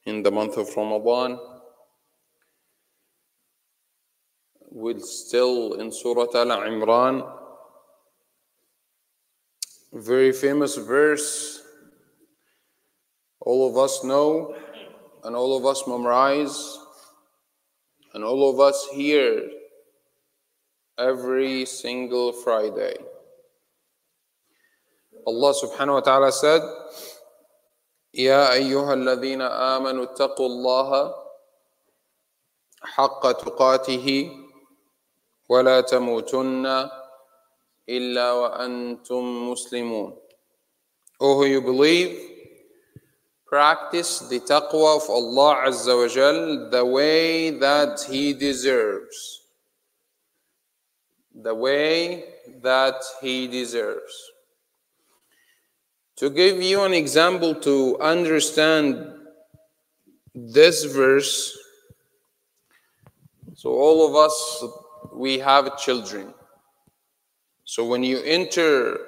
in the month of Ramadan. We're still in Surah Al-Imran, very famous verse all of us know and all of us memorize and all of us hear every single Friday. Allah subhanahu wa ta'ala said, يا أيها الذين آمنوا اتقوا الله حق تقاته ولا تموتن إلا وأنتم مسلمون. O who you believe, practice the taqwa of Allah Azza wa Jal the way that He deserves. The way that He deserves. To give you an example to understand this verse, so all of us, we have children. So when you enter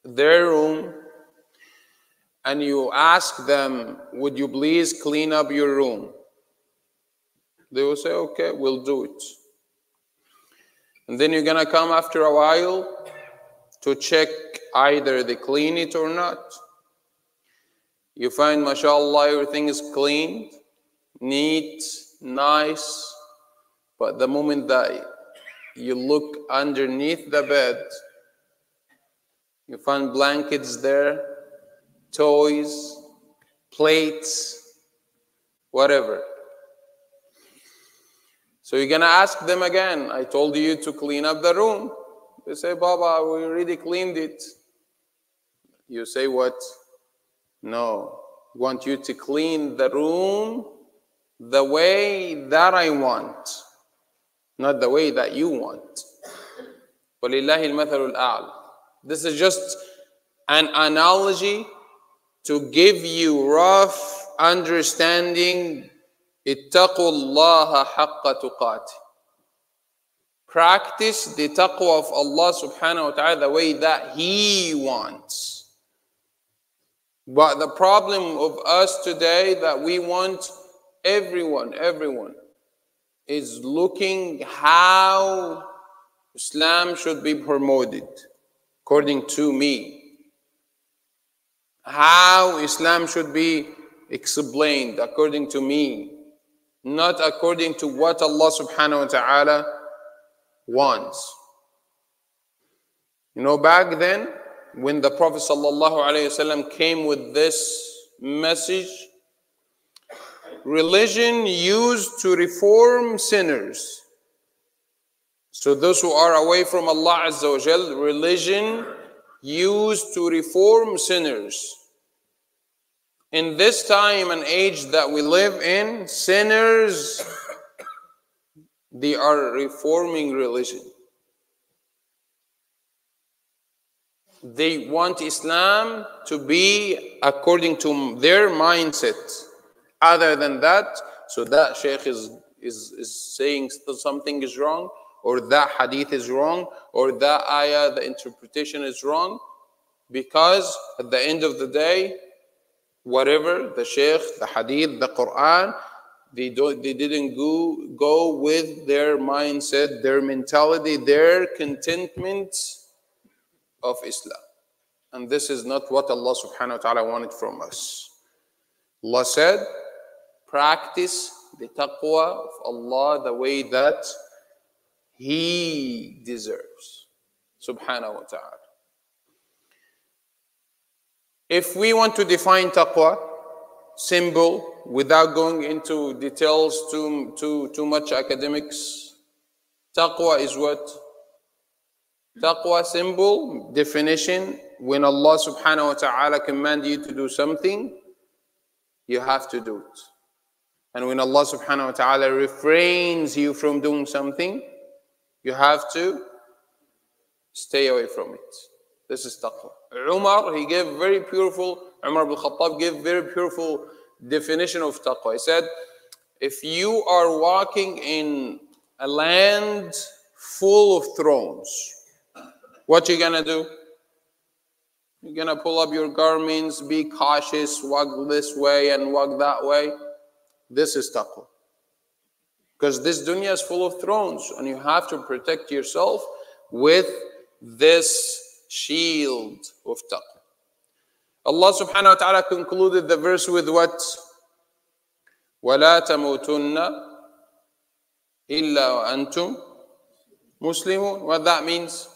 their room and you ask them, would you please clean up your room? They will say, okay, we'll do it. And then you're gonna come after a while to check either they clean it or not. You find, mashallah, everything is cleaned, neat, nice, but the moment that you look underneath the bed, you find blankets there, toys, plates, whatever. So you're gonna ask them again, I told you to clean up the room. They say, Baba, we already cleaned it. You say what? No, I want you to clean the room the way that I want, not the way that you want. وَلِلَّهِ الْمَثَلُ الْأَعْلَى. This is just an analogy to give you rough understanding. اتقوا الله حق تقاته. Practice the taqwa of Allah subhanahu wa ta'ala the way that He wants. But the problem of us today that we want everyone is looking how Islam should be promoted according to me. How Islam should be explained according to me, not according to what Allah subhanahu wa ta'ala wants. You know, back then, when the Prophet sallallahu alaihi wasallam came with this message, religion used to reform sinners. So those who are away from Allah Azza wa Jal, religion used to reform sinners. In this time and age that we live in, sinners, they are reforming religion. They want Islam to be according to their mindset. Other than that, so that Shaykh is saying something is wrong, or that hadith is wrong, or that ayah, the interpretation is wrong, because at the end of the day, whatever, the Shaykh, the hadith, the Quran, they didn't go with their mindset, their mentality, their contentment of Islam. And this is not what Allah subhanahu wa ta'ala wanted from us. Allah said, practice the taqwa of Allah the way that He deserves, subhanahu wa ta'ala. If we want to define taqwa, simple, without going into details, too much academics, taqwa is what? Taqwa, simple definition, when Allah subhanahu wa ta'ala commands you to do something, you have to do it. And when Allah subhanahu wa ta'ala refrains you from doing something, you have to stay away from it. This is taqwa. Umar, he gave very beautiful, Umar ibn Khattab gave very beautiful definition of taqwa. He said, if you are walking in a land full of thrones, what you gonna do? You're gonna pull up your garments, be cautious, walk this way and walk that way. This is taqwa. Because this dunya is full of thrones, and you have to protect yourself with this shield of taqwa. Allah subhanahu wa ta'ala concluded the verse with what? وَلَا تَمُوتُنَّ إِلَّا وَأَنْتُمْ مُسْلِمُونَ. What that means?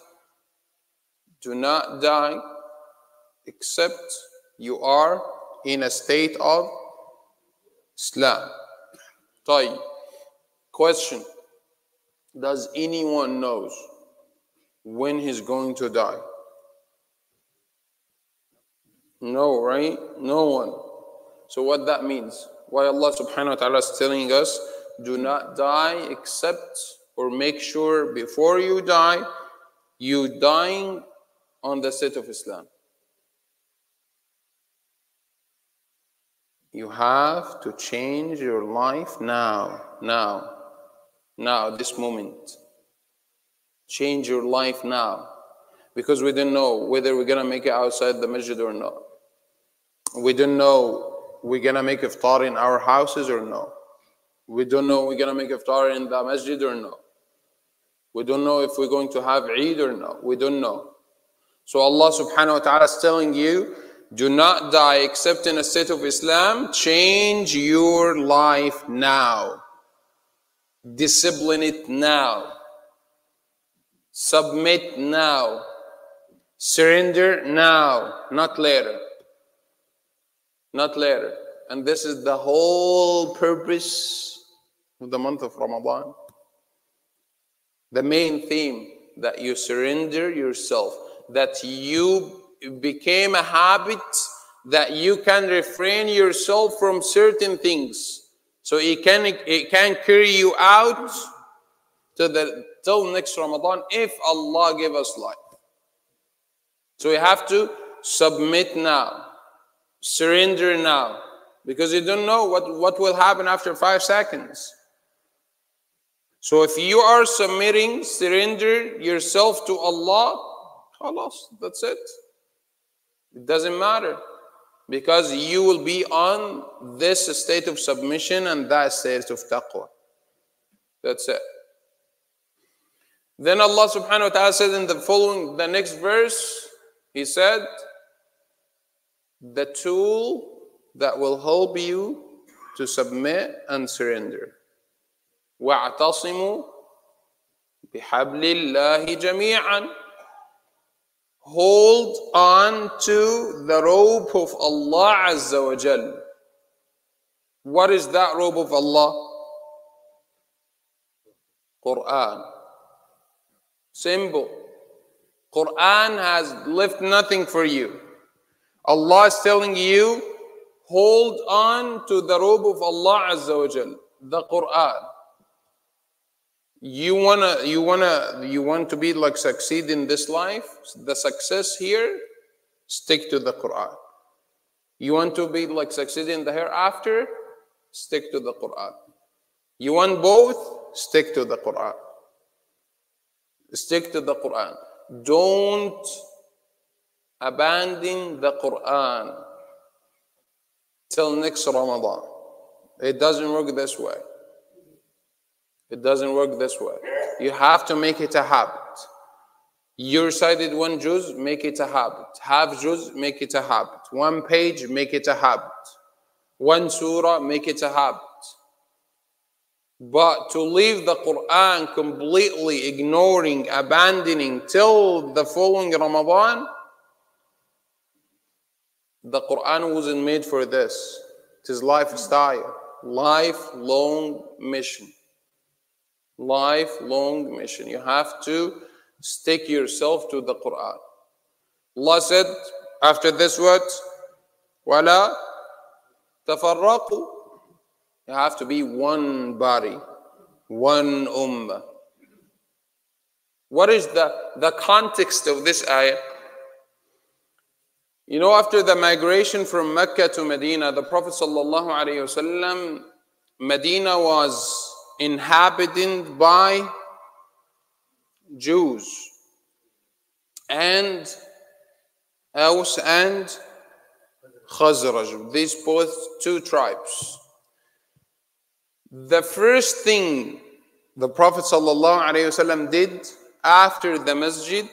Do not die except you are in a state of Islam. طيب. Question. Does anyone knows when he's going to die? No, right? No one. So what that means? Why Allah subhanahu wa ta'ala is telling us, do not die except, or make sure before you die, you dying on the state of Islam. You have to change your life now, this moment. Change your life now. Because we don't know whether we're going to make it outside the masjid or not. We don't know we're going to make iftar in our houses or no. We don't know we're going to make iftar in the masjid or no. We don't know if we're going to have Eid or no. We don't know. So Allah subhanahu wa ta'ala is telling you, do not die except in a state of Islam. Change your life now. Discipline it now. Submit now. Surrender now, not later. Not later. And this is the whole purpose of the month of Ramadan. The main theme, that you surrender yourself, that you became a habit, that you can refrain yourself from certain things. So it can carry you out till next Ramadan if Allah give us life. So we have to submit now, surrender now, because you don't know what will happen after 5 seconds. So if you are submitting, surrender yourself to Allah, khalas, that's it. It doesn't matter, because you will be on this state of submission and that state of taqwa. That's it. Then Allah subhanahu wa ta'ala said in the next verse, He said, the tool that will help you to submit and surrender. وَاعْتَصِمُوا بِحَبْلِ اللَّهِ جَمِيعًا. Hold on to the rope of Allah Azza wa Jal. What is that rope of Allah? Quran. Simple. Quran has left nothing for you. Allah is telling you, hold on to the rope of Allah Azza wa Jal, the Quran. You want to be like succeed in this life, the success here, stick to the Quran. You want to be like succeed in the hereafter, stick to the Quran. You want both, stick to the Quran. Stick to the Quran. Don't abandon the Quran till next Ramadan. It doesn't work this way. It doesn't work this way. You have to make it a habit. You recited one juz, make it a habit. Half juz, make it a habit. One page, make it a habit. One surah, make it a habit. But to leave the Quran completely, ignoring, abandoning till the following Ramadan, the Quran wasn't made for this. It is lifestyle, lifelong mission. Lifelong mission. You have to stick yourself to the Quran. Allah said after this what? وَلَا تَفَرَّقُوا. You have to be one body, one ummah. What is the context of this ayah? You know, after the migration from Mecca to Medina, the Prophet sallallahu alaihi wasallam, Medina was inhabited by Jews. And Aus and Khazraj. These both two tribes. The first thing the Prophet ﷺ did after the masjid,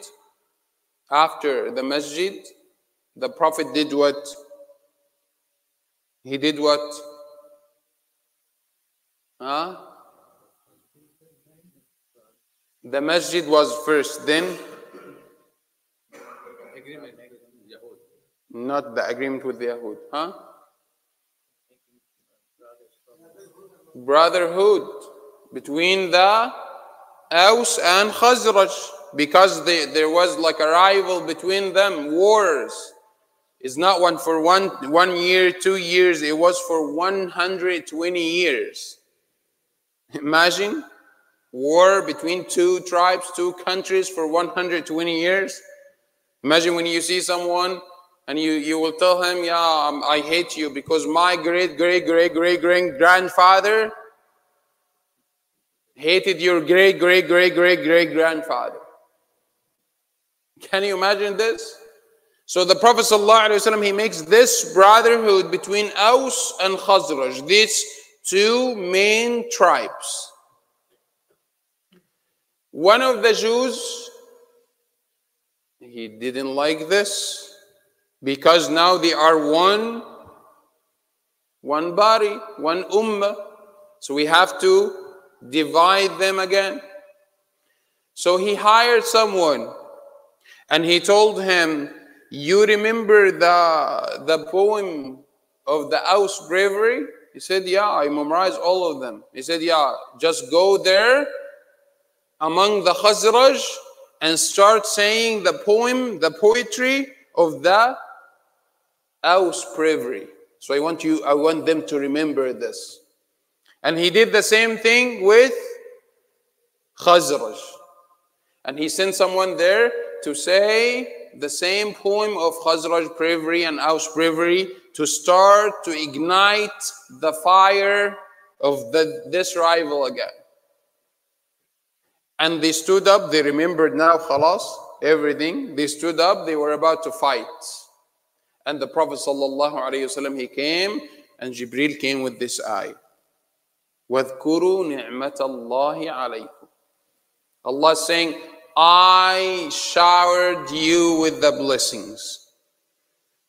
the Prophet did what? He did what? Huh? The masjid was first, then not the agreement with the Yahud. Huh? Brotherhood between the Aus and Khazraj, because there was like a rival between them, wars. It's not one for one year, 2 years, it was for 120 years. Imagine war between two tribes, two countries for 120 years. Imagine when you see someone and you will tell him, yeah, I hate you because my great grandfather hated your great grandfather. Can you imagine this? So the Prophet ﷺ, he makes this brotherhood between Aus and Khazraj, these two main tribes. One of the Jews, he didn't like this because now they are one body, one ummah. So we have to divide them again. So he hired someone and he told him, you remember the poem of the Aus bravery? He said, yeah, I memorized all of them. He said, yeah, just go there among the Khazraj and start saying the poem, the poetry of the Aus bravery. So I want them to remember this. And he did the same thing with Khazraj. And he sent someone there to say the same poem of Khazraj bravery and Aus bravery to start to ignite the fire of this rival again. And they stood up, they remembered now, khalas, everything. They stood up, they were about to fight. And the Prophet ﷺ, he came, and Jibreel came with this ayah. وَاذْكُرُوا نِعْمَةَ اللَّهِ عَلَيْكُمْ. Allah is saying, I showered you with the blessings.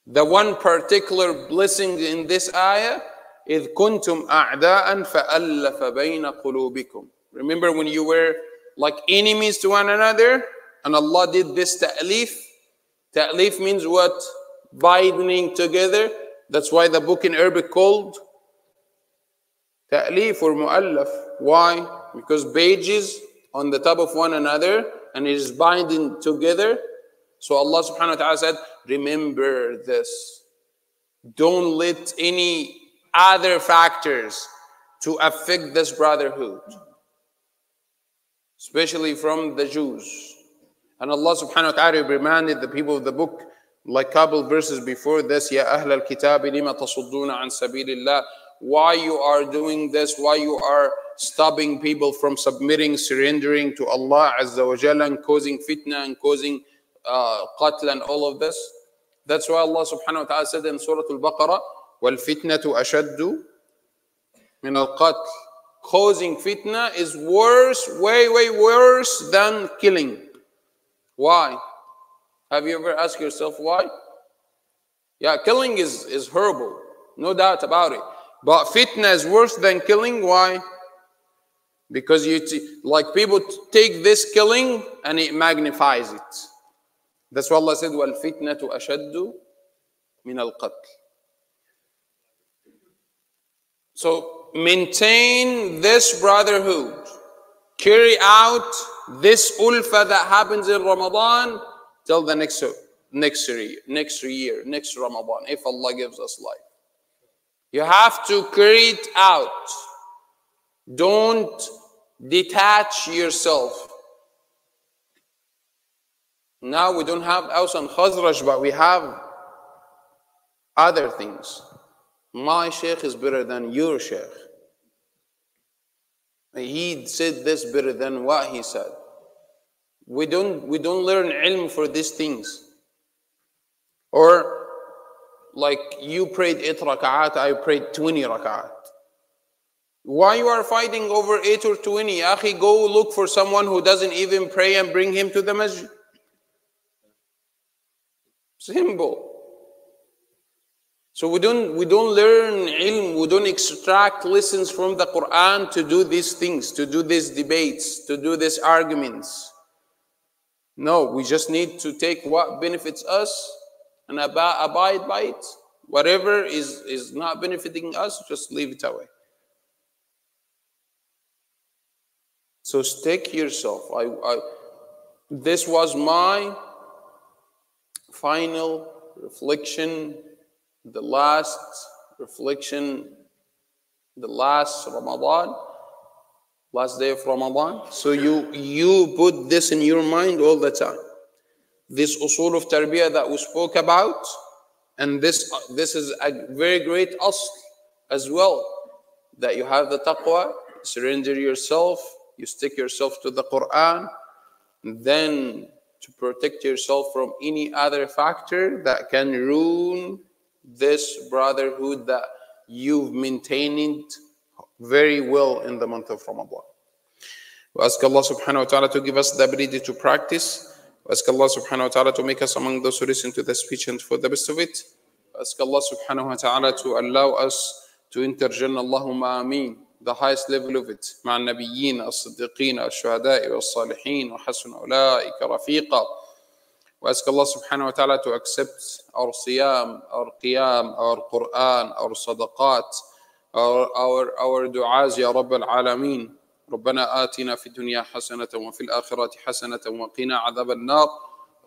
The one particular blessing in this ayah, إِذْ كُنْتُمْ أَعْدَاءً فَأَلَّفَ بَيْنَ قُلُوبِكُمْ. Remember when you were like enemies to one another, and Allah did this ta'lif. Ta'lif means what? Binding together. That's why the book in Arabic called ta'lif or mu'allaf. Why? Because pages on the top of one another and it is binding together. So Allah subhanahu wa ta'ala said, remember this. Don't let any other factors to affect this brotherhood, especially from the Jews. And Allah subhanahu wa ta'ala reminded the people of the book, like a couple verses before this, Ya Ahl al-Kitab, lima tasudduna an sabilillah. Why you are doing this, why you are stopping people from submitting, surrendering to Allah Azza wa Jalla, and causing fitna and causing qatl and all of this. That's why Allah subhanahu wa ta'ala said in Surah Al-Baqarah, وَالْفِتْنَةُ أَشَدُّ مِنَ الْقَتْلِ. Causing fitna is worse, way worse than killing. Why? Have you ever asked yourself why? Yeah, killing is horrible, no doubt about it. But fitna is worse than killing. Why? Because like people take this killing and it magnifies it. That's why Allah said, وَالْفِتْنَةُ أَشَدُّ مِنَ الْقَتْلِ. So maintain this brotherhood. Carry out this ulfa that happens in Ramadan till the next year, next Ramadan, if Allah gives us life. You have to carry it out. Don't detach yourself. Now we don't have Aus and Khazraj, but we have other things. My Shaykh is better than your Shaykh. He said this better than what he said. We don't learn ilm for these things. Or like you prayed 8 rak'at, I prayed 20 rak'at. Why you are fighting over 8 or 20? Akhi, go look for someone who doesn't even pray and bring him to the masjid. Simple. So we don't learn ilm, we don't extract lessons from the Quran to do these things, to do these debates, to do these arguments. No, we just need to take what benefits us and abide by it. Whatever is not benefiting us, just leave it away. So stick yourself. This was my final reflection, the last reflection, the last Ramadan, last day of Ramadan. So you put this in your mind all the time. This usul of tarbiyah that we spoke about, and this is a very great asl as well, that you have the taqwa, surrender yourself, you stick yourself to the Quran, and then to protect yourself from any other factor that can ruin this brotherhood that you've maintained very well in the month of Ramadan. We ask Allah subhanahu wa ta'ala to give us the ability to practice. We ask Allah subhanahu wa ta'ala to make us among those who listen to the speech and for the best of it. We ask Allah subhanahu wa ta'ala to allow us to enter Jannah, Allahumma ameen, the highest level of it, مع النبيين الصديقين الشهداء والصالحين وحسن أولئك رفيقا. We ask Allah subhanahu wa ta'ala to accept our siyam, our qiyam, our Quran, our sadaqat, our du'as, Ya Rabb al-Alameen. ربنا آتنا في الدنيا حسنة وفي الآخرة حسنة وقنا عذاب النار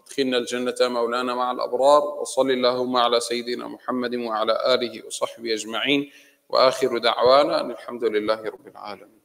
ادخلنا الجنة مولانا مع الأبرار وصل اللهم على سيدنا محمد وعلى آله وصحبه أجمعين وآخر دعوانا أن الحمد لله رب العالمين.